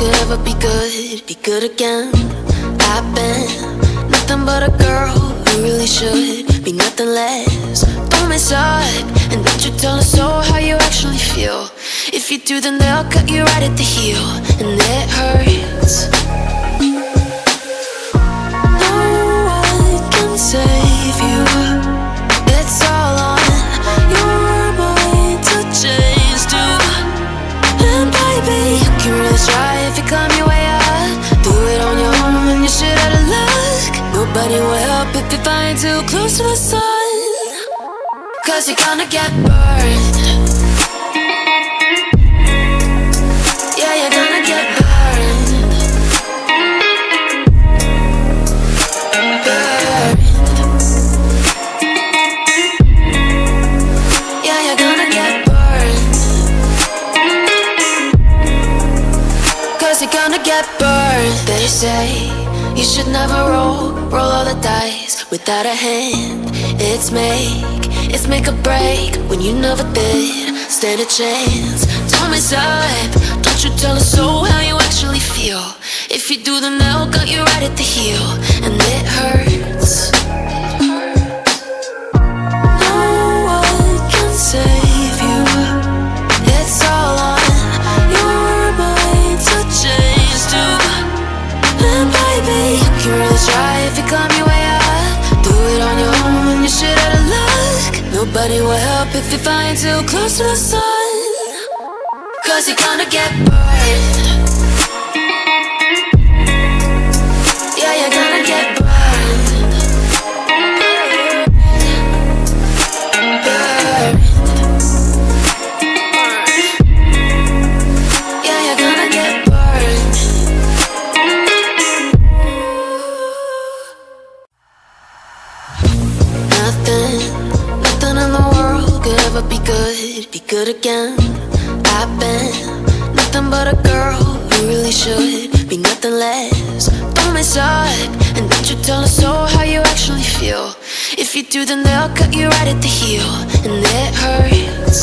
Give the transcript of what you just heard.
could ever be good again. I've been nothing but a girl who really should be nothing less. Don't mess up, and don't you tell us so how you actually feel. If you do, then they'll cut you right at the heel, and it hurts. No one can save you. It's all on your mind to change too. And baby, you can really try if you climb your way up. Do it on your own and you shit out of luck. Nobody will help if you're flying too close to the sun, 'cause you're gonna get burned. Yeah, you're gonna get burned. Burned. Yeah, you're gonna get burned. 'Cause you're gonna get burned. They say you should never roll all the dice without a hand. It's make or break when you never did stand a chance. Don't mess up, don't you tell us so how you actually feel. If you do, then they'll cut you right at the heel, and it hurts. No one can save you. It's all on your mind to change too. And baby, you can really try if you climb your way up. Do it on your own and you shit out of luck. Nobody will help if you're flying too close to the sun, 'cause you're gonna get burned. Yeah, you're gonna get burned. Burned. Yeah, you're gonna get burned. Nothing in the world could ever be good again. I've been nothing but a girl who really should be nothing less. Don't mess up, and don't you tell us so how you actually feel. If you do, then they'll cut you right at the heel, and it hurts.